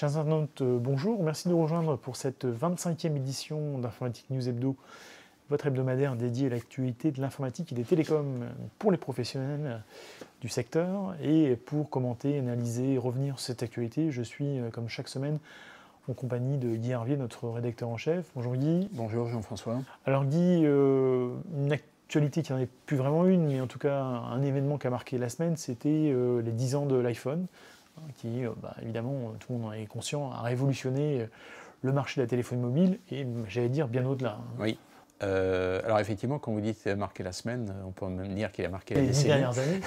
Chers internautes, bonjour. Merci de nous rejoindre pour cette 25e édition d'Informatique News Hebdo, votre hebdomadaire dédié à l'actualité de l'informatique et des télécoms pour les professionnels du secteur. Et pour commenter, analyser et revenir sur cette actualité, je suis, comme chaque semaine, en compagnie de Guy Hervier, notre rédacteur en chef. Bonjour Guy. Bonjour Jean-François. Alors Guy, une actualité qui n'en est plus vraiment une, mais en tout cas un événement qui a marqué la semaine, c'était les 10 ans de l'iPhone, qui, évidemment, tout le monde en est conscient, a révolutionné le marché de la téléphonie mobile et, j'allais dire, bien au-delà. Oui. Alors effectivement, quand vous dites marqué la semaine, on peut même dire qu'il a marqué la décennie. Les 10 dernières années.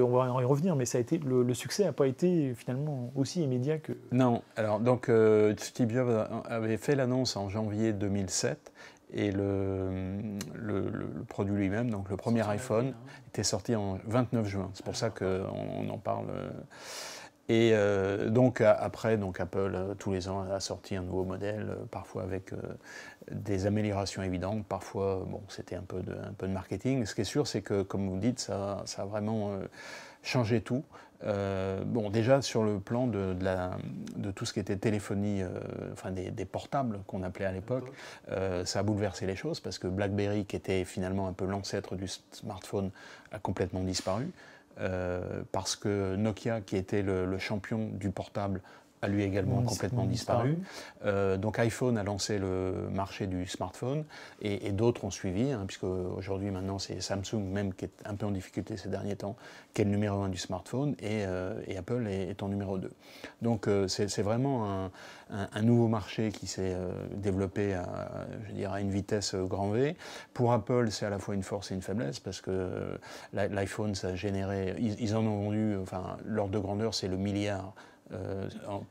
On va en y revenir, mais ça a été, le succès n'a pas été finalement aussi immédiat que... Non, alors donc Steve Jobs avait fait l'annonce en janvier 2007 et le produit lui-même, donc le premier iPhone, était sorti en 29 juin. C'est pour ça qu'on en parle. Et donc après, Apple, tous les ans, a sorti un nouveau modèle, parfois avec des améliorations évidentes, parfois, c'était un peu de marketing. Ce qui est sûr, c'est que, comme vous dites, ça a vraiment changé tout. Déjà, sur le plan de tout ce qui était téléphonie, des portables qu'on appelait à l'époque, ça a bouleversé les choses, parce que BlackBerry, qui était finalement un peu l'ancêtre du smartphone, a complètement disparu. Parce que Nokia, qui était le champion du portable, a lui également complètement disparu. Donc iPhone a lancé le marché du smartphone et d'autres ont suivi, puisque aujourd'hui maintenant c'est Samsung même qui est un peu en difficulté ces derniers temps, qui est le numéro 1 du smartphone et Apple est en numéro 2. Donc c'est vraiment un nouveau marché qui s'est développé à une vitesse grand V. Pour Apple, c'est à la fois une force et une faiblesse, parce que l'iPhone, ça a généré, ils en ont vendu, l'ordre de grandeur c'est le milliard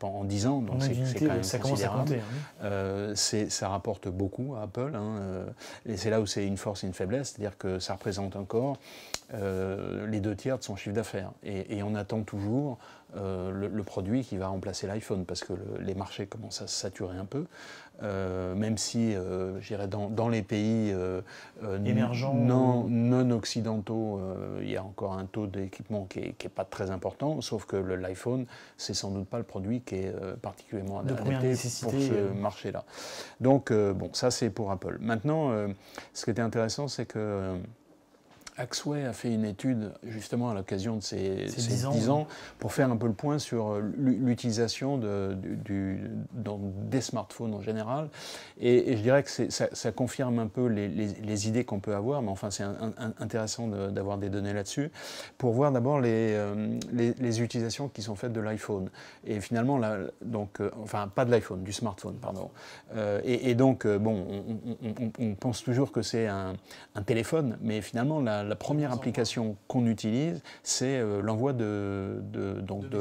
en 10 ans, donc c'est quand même ça considérable. Commence à compter, Ça rapporte beaucoup à Apple, et c'est là où c'est une force et une faiblesse, c'est-à-dire que ça représente encore les 2/3 de son chiffre d'affaires. Et on attend toujours le produit qui va remplacer l'iPhone, parce que les marchés commencent à se saturer un peu, même si, je dirais, dans les pays émergents, non occidentaux, il y a encore un taux d'équipement qui n'est pas très important, sauf que l'iPhone, c'est sans doute pas le produit qui est particulièrement adapté pour ce marché-là. Donc, ça c'est pour Apple. Maintenant, ce qui était intéressant, c'est que Axway a fait une étude justement à l'occasion de ces 10 ans pour faire un peu le point sur l'utilisation des smartphones en général. Et je dirais que ça confirme un peu les idées qu'on peut avoir, mais enfin c'est intéressant d'avoir des données là-dessus, pour voir d'abord les utilisations qui sont faites de l'iPhone. Et finalement, pas de l'iPhone, du smartphone, pardon. On pense toujours que c'est un téléphone, mais finalement, la première application qu'on utilise, c'est l'envoi de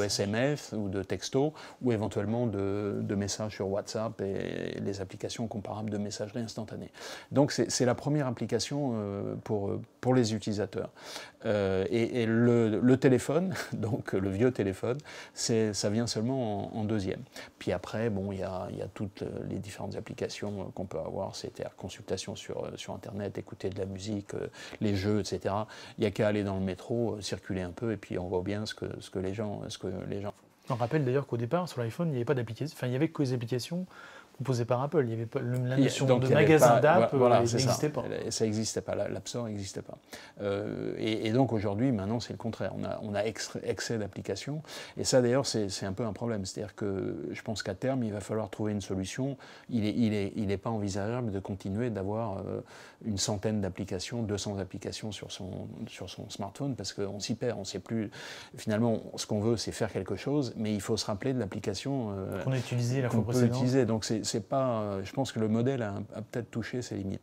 SMS ou de textos, ou éventuellement de messages sur WhatsApp et les applications comparables de messagerie instantanée. Donc c'est la première application pour les utilisateurs. Et le téléphone, donc le vieux téléphone, ça vient seulement en deuxième. Puis après, il y a toutes les différentes applications qu'on peut avoir, c'est-à-dire consultation sur Internet, écouter de la musique, les jeux, etc. Il n'y a qu'à aller dans le métro, circuler un peu, et puis on voit bien ce que les gens font. On rappelle d'ailleurs qu'au départ, sur l'iPhone, il n'y avait pas d'application, il n'y avait que les applications proposées par Apple. Il n'y avait pas la notion de magasin d'app, ça n'existait pas. Ça n'existait pas, l'App Store n'existait pas. Et donc aujourd'hui, maintenant, c'est le contraire. On a excès d'applications. Et ça, d'ailleurs, c'est un peu un problème. C'est-à-dire que je pense qu'à terme, il va falloir trouver une solution. Il n'est pas envisageable de continuer d'avoir une centaine d'applications, 200 applications sur son smartphone, parce qu'on s'y perd. On ne sait plus. Finalement, ce qu'on veut, c'est faire quelque chose, mais il faut se rappeler de l'application qu'on a utilisée la fois précédente. Donc c'est pas, je pense que le modèle a peut-être touché ses limites.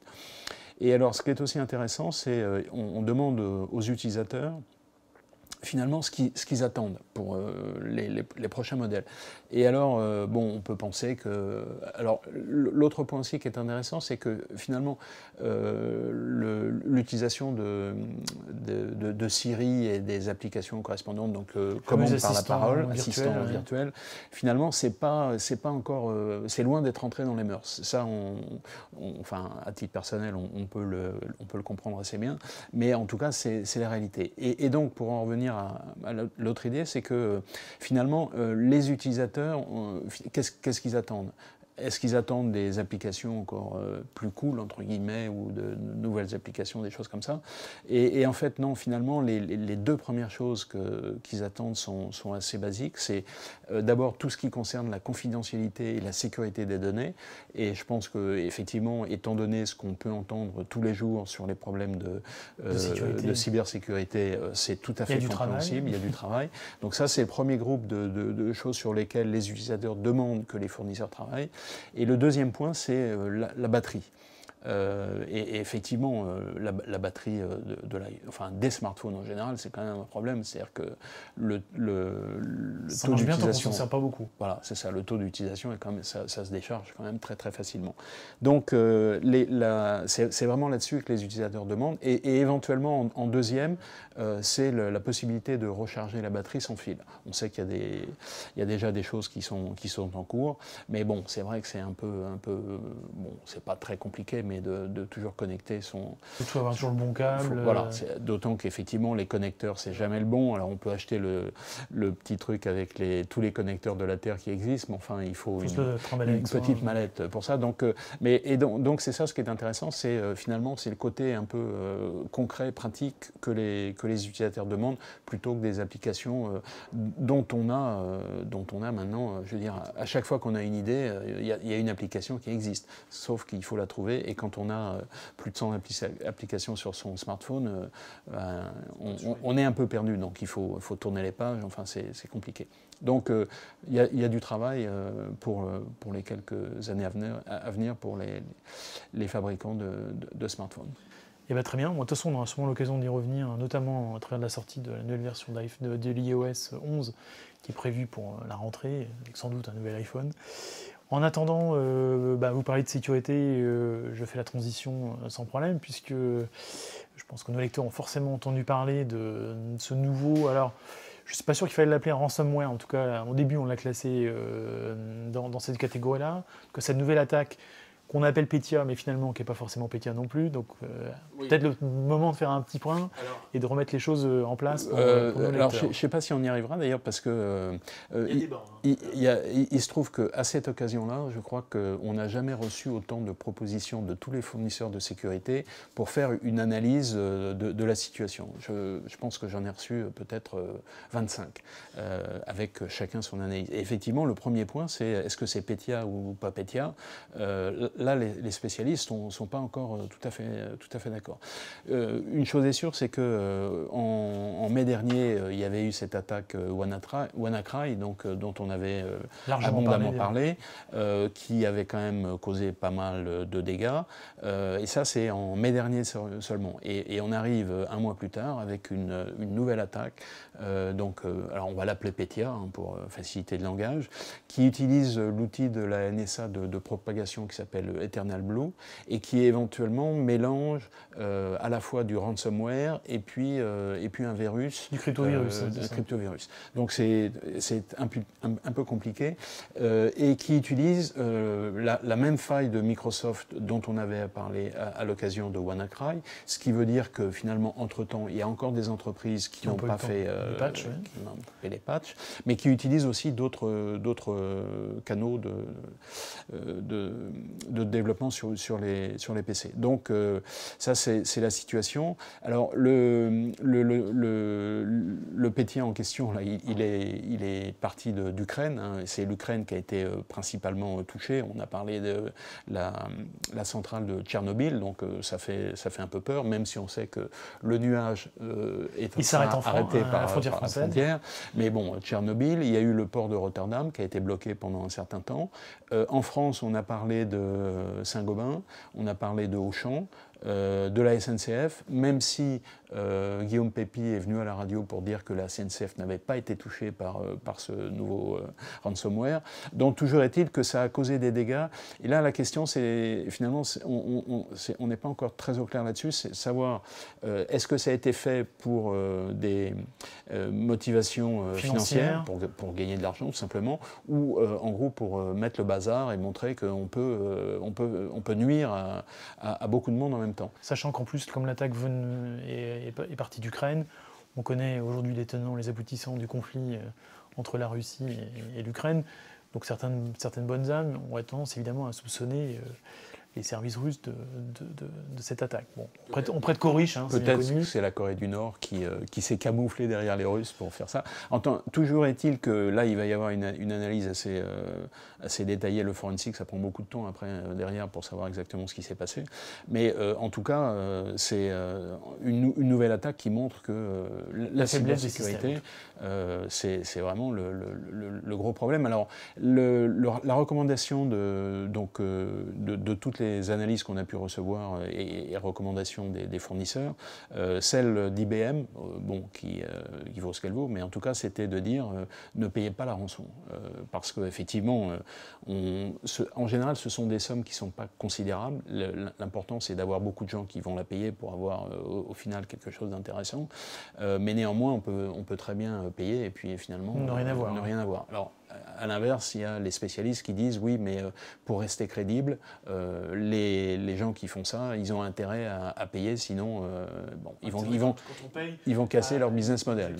Et alors, ce qui est aussi intéressant, c'est on demande aux utilisateurs finalement ce qu'ils attendent pour les prochains modèles. Et alors, on peut penser que... Alors, l'autre point aussi qui est intéressant, c'est que finalement, l'utilisation de Siri et des applications correspondandes, donc commande par la parole, assistant virtuel, finalement, c'est pas encore... c'est loin d'être entré dans les mœurs. Ça, à titre personnel, on peut le comprendre assez bien, mais en tout cas, c'est la réalité. Et donc, pour en revenir à l'autre idée, c'est que finalement, les utilisateurs, qu'est-ce qu'ils attendent? Est-ce qu'ils attendent des applications encore plus cool, entre guillemets, ou de nouvelles applications, des choses comme ça? Et en fait, non, finalement, les deux premières choses qu'ils attendent sont assez basiques. C'est d'abord tout ce qui concerne la confidentialité et la sécurité des données. Et je pense qu'effectivement, étant donné ce qu'on peut entendre tous les jours sur les problèmes de cybersécurité, c'est tout à fait compréhensible. Il y a du travail. Donc ça, c'est le premier groupe de choses sur lesquelles les utilisateurs demandent que les fournisseurs travaillent. Et le deuxième point, c'est la batterie. Et effectivement, la batterie des smartphones en général, c'est quand même un problème. C'est-à-dire que le taux d'utilisation, ne sert pas beaucoup. Voilà, c'est ça. Le taux d'utilisation est quand même, ça se décharge quand même très très facilement. Donc, c'est vraiment là-dessus que les utilisateurs demandent. Et éventuellement, en deuxième, c'est la possibilité de recharger la batterie sans fil. On sait qu'il y a déjà des choses qui sont en cours, mais bon, c'est vrai que c'est un peu bon, c'est pas très compliqué, mais de toujours connecter son... Il faut avoir toujours le bon câble. Voilà, d'autant qu'effectivement, les connecteurs, c'est jamais le bon. Alors, on peut acheter le petit truc avec tous les connecteurs de la Terre qui existent, mais enfin, il faut une petite mallette pour ça. Donc, c'est ça ce qui est intéressant, c'est finalement, c'est le côté un peu concret, pratique que les utilisateurs demandent, plutôt que des applications dont on a maintenant, je veux dire, à chaque fois qu'on a une idée, il y a une application qui existe, sauf qu'il faut la trouver. Et quand on a plus de 100 applications sur son smartphone, on est un peu perdu. Donc il faut tourner les pages, enfin c'est compliqué. Donc il y a du travail pour les quelques années à venir pour les fabricants de smartphones. Eh bien, très bien. Moi, de toute façon, on aura sûrement l'occasion d'y revenir, notamment à travers la sortie de la nouvelle version de l'iOS 11 qui est prévue pour la rentrée, avec sans doute un nouvel iPhone. En attendant, vous parlez de sécurité, je fais la transition sans problème, puisque je pense que nos lecteurs ont forcément entendu parler de ce nouveau... Alors, je ne suis pas sûr qu'il fallait l'appeler un ransomware, en tout cas, au début, on l'a classé dans cette catégorie-là, que cette nouvelle attaque qu'on appelle Petya, mais finalement qui n'est pas forcément Petya non plus. Donc peut-être le moment de faire un petit point et de remettre les choses en place pour nos lecteurs. Je ne sais pas si on y arrivera d'ailleurs, parce que il se trouve qu'à cette occasion-là, je crois qu'on n'a jamais reçu autant de propositions de tous les fournisseurs de sécurité pour faire une analyse de la situation. Je pense que j'en ai reçu peut-être 25, avec chacun son analyse. Et effectivement, le premier point, c'est est-ce que c'est Petya ou pas Petya? Là, les spécialistes ne sont pas encore tout à fait d'accord. Une chose est sûre, c'est qu'en mai dernier, il y avait eu cette attaque WannaCry, dont on avait abondamment parlé, qui avait quand même causé pas mal de dégâts. Et ça, c'est en mai dernier seulement. Et on arrive un mois plus tard avec une nouvelle attaque. Alors on va l'appeler Petya pour faciliter le langage, qui utilise l'outil de la NSA de propagation qui s'appelle Eternal Blue, et qui éventuellement mélange à la fois du ransomware et puis un virus. Du cryptovirus. Cryptovirus. Donc c'est un peu compliqué, et qui utilise la même faille de Microsoft dont on avait parlé à l'occasion de WannaCry, ce qui veut dire que finalement, entre-temps, il y a encore des entreprises qui n'ont pas fait les patchs, mais qui utilisent aussi d'autres canaux de développement sur les PC. Donc ça, c'est la situation. Alors le Petya en question, là, il est parti d'Ukraine. C'est l'Ukraine qui a été principalement touchée. On a parlé de la centrale de Tchernobyl, donc ça fait un peu peur, même si on sait que le nuage est arrêté par la frontière. Mais bon, Tchernobyl, il y a eu le port de Rotterdam qui a été bloqué pendant un certain temps. En France, on a parlé de Saint-Gobain, on a parlé de Auchan, de la SNCF, même si Guillaume Pépi est venu à la radio pour dire que la SNCF n'avait pas été touchée par ce nouveau ransomware. Donc toujours est-il que ça a causé des dégâts. Et là, la question, c'est finalement, on n'est pas encore très au clair là-dessus, c'est savoir est-ce que ça a été fait pour des motivations financières, pour gagner de l'argent tout simplement, ou en gros pour mettre le bazar et montrer qu'on peut nuire à beaucoup de monde en même temps. Sachant qu'en plus, comme l'attaque est partie d'Ukraine, on connaît aujourd'hui les tenants, les aboutissants du conflit entre la Russie et l'Ukraine. Donc certaines bonnes âmes auraient tendance évidemment à soupçonner les services russes de cette attaque. Bon, on prête qu'aux riches, c'est bien connu. Peut-être que c'est la Corée du Nord qui s'est camouflée derrière les Russes pour faire ça. Toujours est-il que là, il va y avoir une analyse assez détaillée. Le forensic, ça prend beaucoup de temps après, derrière, pour savoir exactement ce qui s'est passé. Mais en tout cas, c'est une nouvelle attaque qui montre que la cybersécurité, c'est vraiment le gros problème. Alors, la recommandation de toutes les analyses qu'on a pu recevoir et recommandations des fournisseurs, celle d'IBM, qui vaut ce qu'elle vaut, mais en tout cas c'était de dire ne payez pas la rançon, parce qu'effectivement, en général ce sont des sommes qui ne sont pas considérables. L'important c'est d'avoir beaucoup de gens qui vont la payer pour avoir au final quelque chose d'intéressant, mais néanmoins on peut très bien payer et puis finalement ne rien avoir. Alors, à l'inverse, il y a les spécialistes qui disent oui, mais pour rester crédible, les gens qui font ça, ils ont intérêt à payer, sinon ils vont casser leur business model.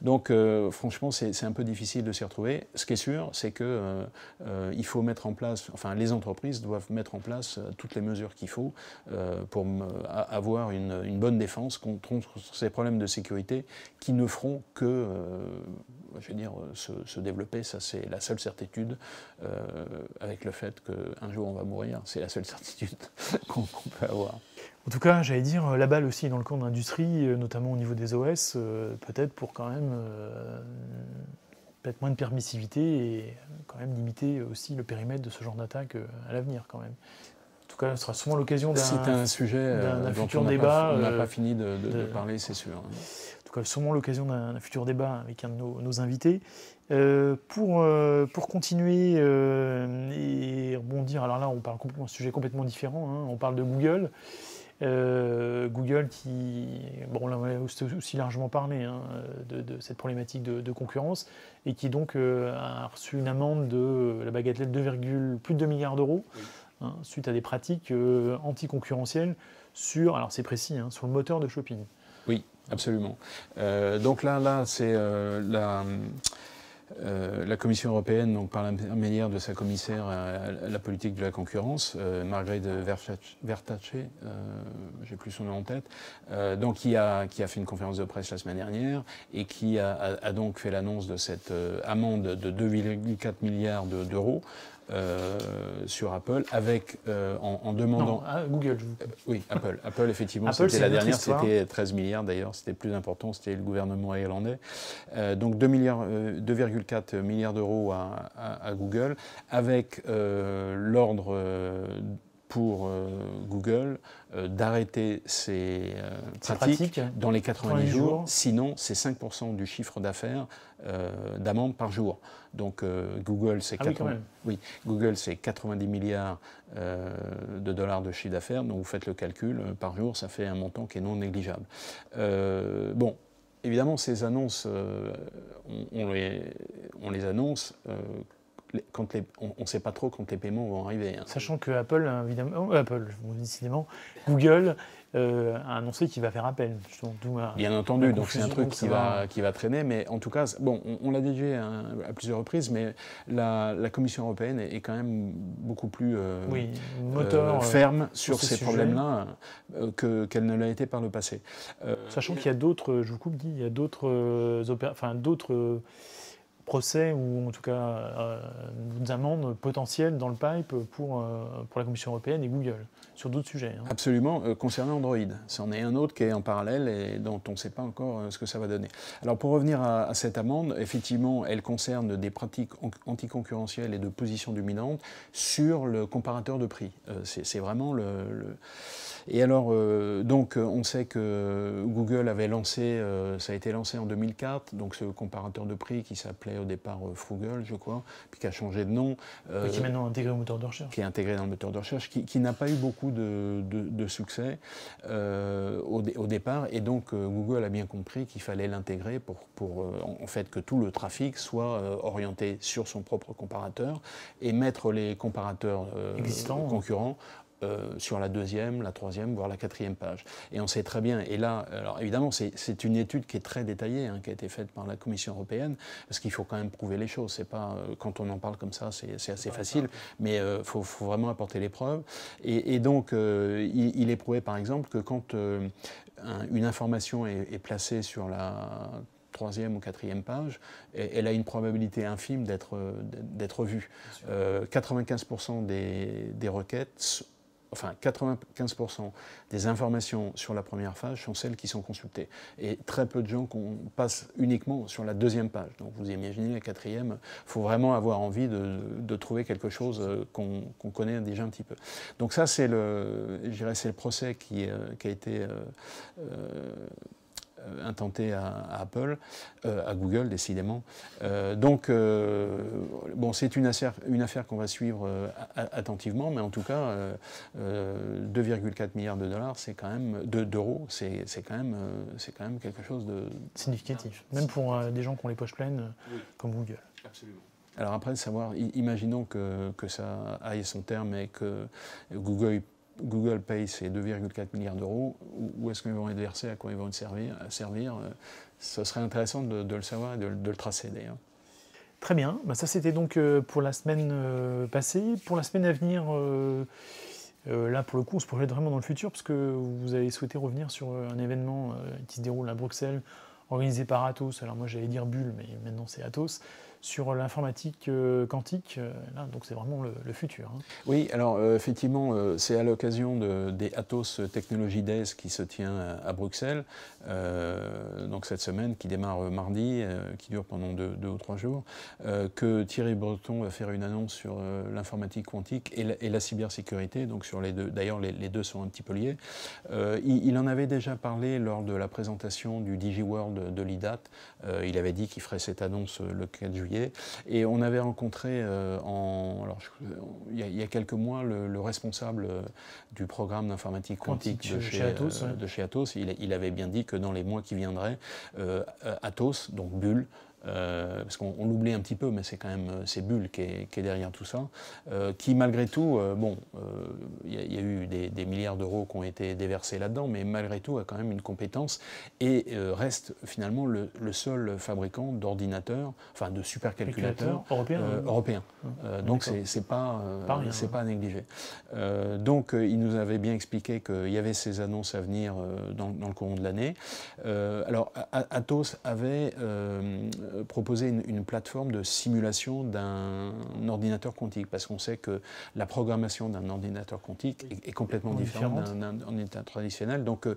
Donc franchement, c'est un peu difficile de s'y retrouver. Ce qui est sûr, c'est que il faut mettre en place, enfin les entreprises doivent mettre en place toutes les mesures qu'il faut pour avoir une bonne défense contre ces problèmes de sécurité qui ne feront que se développer. Ça, c'est la seule certitude, avec le fait qu'un jour on va mourir. C'est la seule certitude qu'on peut avoir. En tout cas, j'allais dire, la balle aussi dans le camp de l'industrie, notamment au niveau des OS, peut-être pour quand même peut-être moins de permissivité et quand même limiter aussi le périmètre de ce genre d'attaque à l'avenir quand même. En tout cas, ce sera souvent l'occasion d'un futur débat. On n'a pas fini de parler, c'est sûr. En tout cas, sûrement l'occasion d'un futur débat avec un de nos invités. Pour continuer et rebondir, alors là on parle d'un sujet complètement différent, on parle de Google. Google qui, là on a aussi largement parlé de cette problématique de concurrence et qui donc a reçu une amende de la bagatelle plus de 2 milliards d'euros suite à des pratiques anticoncurrentielles alors c'est précis, sur le moteur de shopping. Oui, absolument. Donc là c'est la Commission européenne, donc par l'intermédiaire de sa commissaire à la politique de la concurrence, Margrethe Vestager, j'ai plus son nom en tête, donc qui a fait une conférence de presse la semaine dernière et qui a donc fait l'annonce de cette amende de 2,4 milliards d'euros. Sur Apple, avec en demandant. Non, Google. Oui, Apple. Apple, effectivement, c'était la dernière, c'était 13 milliards d'ailleurs, c'était plus important, c'était le gouvernement irlandais. Donc 2,4 milliards d'euros à Google, avec l'ordre pour Google d'arrêter ces pratiques dans les 90 jours. Sinon, c'est 5% du chiffre d'affaires d'amende par jour. Donc Google, c'est Google, c'est 90 milliards de dollars de chiffre d'affaires. Donc vous faites le calcul, par jour, ça fait un montant qui est non négligeable. Évidemment, ces annonces, on les annonce on ne sait pas trop quand les paiements vont arriver. Sachant que décidément, Google a annoncé qu'il va faire appel. Bien entendu, donc c'est un truc qui va traîner, mais en tout cas, on l'a déduit à plusieurs reprises, mais la Commission européenne est quand même beaucoup plus ferme sur ces problèmes-là qu'elle ne l'a été par le passé. Sachant qu'il y a d'autres, je vous coupe, il y a d'autres procès ou en tout cas des amendes potentielles dans le pipe pour la Commission européenne et Google sur d'autres sujets. Absolument, concernant Android. C'en est un autre qui est en parallèle et dont on ne sait pas encore ce que ça va donner. Alors pour revenir à cette amende, effectivement, elle concerne des pratiques anticoncurrentielles et de position dominante sur le comparateur de prix. C'est vraiment Et alors, donc, on sait que Google avait lancé, ça a été lancé en 2004, donc ce comparateur de prix qui s'appelait au départ Frugal, je crois, puis qui a changé de nom. Qui est maintenant intégré au moteur de recherche. Qui est intégré dans le moteur de recherche, qui n'a pas eu beaucoup de succès au départ, et donc Google a bien compris qu'il fallait l'intégrer pour en fait que tout le trafic soit orienté sur son propre comparateur et mettre les comparateurs concurrents sur la deuxième, la troisième, voire la quatrième page. Et on sait très bien, et là, alors évidemment, c'est une étude qui est très détaillée, hein, qui a été faite par la Commission européenne, parce qu'il faut quand même prouver les choses. C'est pas, quand on en parle comme ça, c'est assez facile, mais il faut vraiment apporter les preuves. Et donc, il est prouvé, par exemple, que quand une information est placée sur la troisième ou quatrième page, elle a une probabilité infime d'être vue. 95% des requêtes, enfin 95% des informations sur la première page sont celles qui sont consultées. Et très peu de gens passent uniquement sur la deuxième page. Donc vous imaginez la quatrième, il faut vraiment avoir envie de trouver quelque chose qu'on connaît déjà un petit peu. Donc ça, c'est le procès qui a été intenté à Apple, à Google décidément. Bon, c'est une affaire qu'on va suivre attentivement, mais en tout cas, 2,4 milliards de dollars, c'est quand même d'euros, c'est quand même quelque chose de significatif, même pour des gens qui ont les poches pleines, comme Google. Absolument. Alors après, savoir, imaginons que ça aille à son terme et que Google paye ces 2,4 milliards d'euros, où est-ce qu'ils vont être versés, à quoi ils vont servir, ce serait intéressant de le savoir et de le tracer d'ailleurs. Très bien, ça c'était donc pour la semaine passée. Pour la semaine à venir, là pour le coup on se projette vraiment dans le futur, parce que vous avez souhaité revenir sur un événement qui se déroule à Bruxelles, organisé par Atos. Alors moi j'allais dire Bull, mais maintenant c'est Atos, sur l'informatique quantique. Là, donc c'est vraiment le futur. Hein. Oui, alors effectivement, c'est à l'occasion des Atos Technology Days qui se tient à Bruxelles, donc cette semaine qui démarre mardi, qui dure pendant 2 ou 3 jours, que Thierry Breton va faire une annonce sur l'informatique quantique et la cybersécurité, donc sur les deux. D'ailleurs, les deux sont un petit peu liés. Il en avait déjà parlé lors de la présentation du DigiWorld de l'IDAT. Il avait dit qu'il ferait cette annonce le 4 juillet. Et on avait rencontré il y a quelques mois le responsable du programme d'informatique quantique de chez Atos. Il avait bien dit que dans les mois qui viendraient, Atos, donc Bull, parce qu'on l'oublie un petit peu, mais c'est quand même Bull qui est derrière tout ça, qui malgré tout, il y a eu des milliards d'euros qui ont été déversés là-dedans, mais malgré tout a quand même une compétence et reste finalement le seul fabricant d'ordinateurs, enfin de supercalculateurs européens. Donc c'est pas à négliger. Donc il nous avait bien expliqué qu'il y avait ces annonces à venir dans le courant de l'année. Alors Atos avait proposer une plateforme de simulation d'un ordinateur quantique, parce qu'on sait que la programmation d'un ordinateur quantique est complètement différente d'un ordinateur traditionnel. Donc,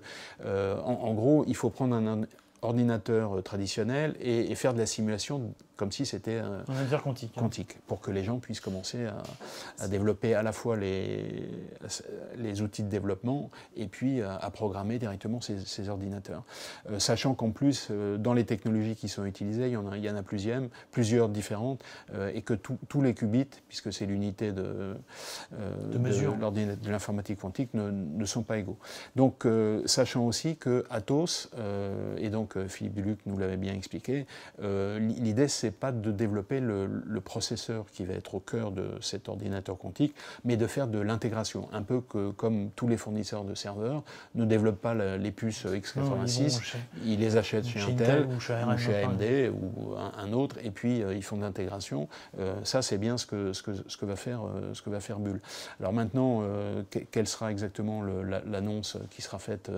en gros, il faut prendre un ordinateur traditionnel et faire de la simulation comme si c'était un ordinateur quantique, pour que les gens puissent commencer à développer à la fois les outils de développement et puis à programmer directement ces ordinateurs. Sachant qu'en plus, dans les technologies qui sont utilisées, il y en a plusieurs différentes, et que tous les qubits, puisque c'est l'unité de mesure de l'informatique quantique, ne sont pas égaux. Donc, sachant aussi que Atos, et donc Philippe Duluc nous l'avait bien expliqué, l'idée c'est pas de développer le processeur qui va être au cœur de cet ordinateur quantique, mais de faire de l'intégration, un peu comme tous les fournisseurs de serveurs ne développent pas les puces x86, ils les achètent chez Intel ou chez AMD ou un autre, et puis ils font de l'intégration. Ça c'est bien ce que va faire Bull. Alors maintenant, quelle sera exactement l'annonce qui sera faite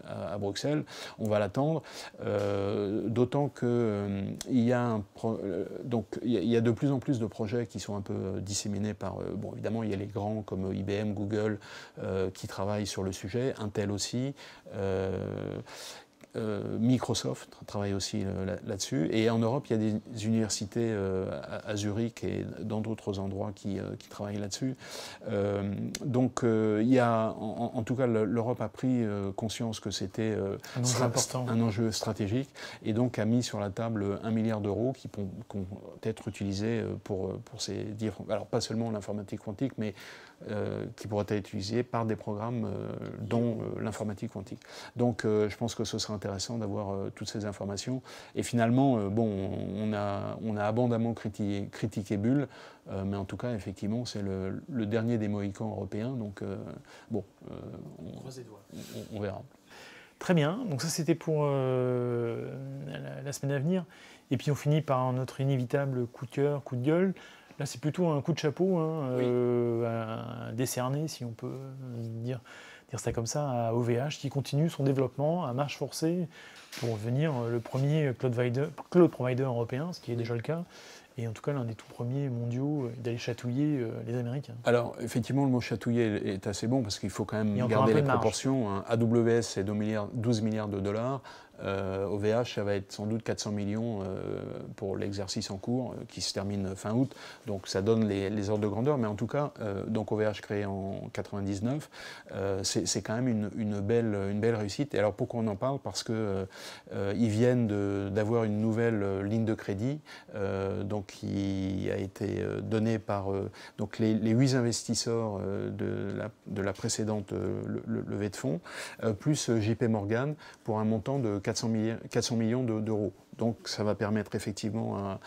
à Bruxelles? On va l'attendre, d'autant qu'il y a il y a de plus en plus de projets qui sont un peu disséminés par... bon, évidemment, il y a les grands comme IBM, Google, qui travaillent sur le sujet, Intel aussi, Microsoft travaille aussi là-dessus. Et en Europe, il y a des universités à Zurich et dans d'autres endroits qui travaillent là-dessus. Donc, il y a, en tout cas, l'Europe a pris conscience que c'était un enjeu stratégique et donc a mis sur la table 1 milliard d'euros qui vont être utilisés pour ces différents... Alors, pas seulement l'informatique quantique, mais qui pourraient être utilisés par des programmes dont l'informatique quantique. Donc, je pense que ce sera intéressant d'avoir toutes ces informations. Et finalement, on a abondamment critiqué Bull, mais en tout cas, effectivement, c'est le dernier des Mohicans européens. Donc, on verra. Très bien, donc ça c'était pour la semaine à venir. Et puis on finit par notre inévitable coup de cœur, coup de gueule. Là c'est plutôt un coup de chapeau à décerner, si on peut dire ça comme ça, à OVH qui continue son développement à marche forcée pour devenir le premier cloud provider européen, ce qui est déjà le cas. Et en tout cas, l'un des tout premiers mondiaux d'aller chatouiller les Américains. Alors, effectivement, le mot chatouiller est assez bon parce qu'il faut quand même garder les proportions. AWS, c'est 12 milliards de dollars. OVH, ça va être sans doute 400 millions pour l'exercice en cours qui se termine fin août. Donc, ça donne les ordres de grandeur. Mais en tout cas, donc OVH créé en 99, c'est quand même une belle réussite. Et alors, pourquoi on en parle? Parce qu'ils viennent d'avoir une nouvelle ligne de crédit qui a été donnée par donc les 8 investisseurs de la précédente levée de fonds, plus JP Morgan pour un montant de 400 millions d'euros. Donc ça va permettre effectivement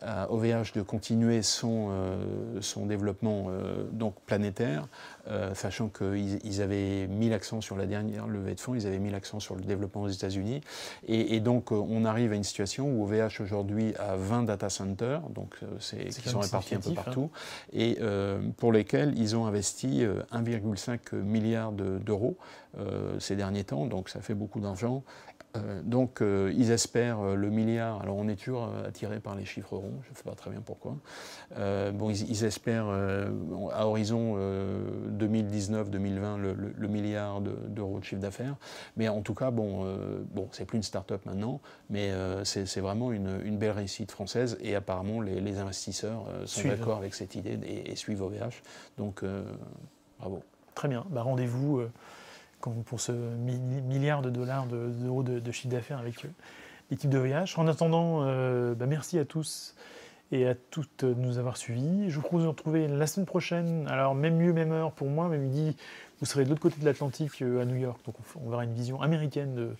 à OVH de continuer son développement planétaire, sachant qu'ils avaient mis l'accent sur la dernière levée de fonds, ils avaient mis l'accent sur le développement aux États-Unis. Et donc on arrive à une situation où OVH aujourd'hui a 20 data centers, qui sont répartis un peu partout, et pour lesquels ils ont investi 1,5 milliard d'euros ces derniers temps, donc ça fait beaucoup d'argent. Ils espèrent le milliard. Alors on est toujours attiré par les chiffres ronds, je ne sais pas très bien pourquoi. Ils espèrent à horizon 2019-2020 le milliard d'euros de chiffre d'affaires. Mais en tout cas, c'est plus une start-up maintenant, mais c'est vraiment une belle réussite française. Et apparemment, les investisseurs sont d'accord avec cette idée et suivent OVH. Donc, bravo. Très bien. Rendez-vous pour ce milliard de dollars d'euros de chiffre d'affaires avec l'équipe de OVH. En attendant, merci à tous et à toutes de nous avoir suivis. Je vous propose de nous retrouver la semaine prochaine. Alors, même lieu, même heure pour moi, même midi, vous serez de l'autre côté de l'Atlantique à New York. Donc, on verra une vision américaine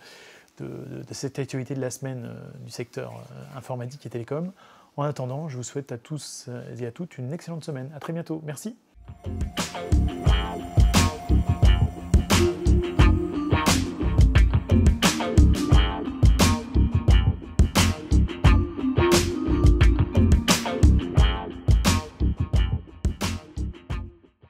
de cette actualité de la semaine du secteur informatique et télécom. En attendant, je vous souhaite à tous et à toutes une excellente semaine. À très bientôt. Merci.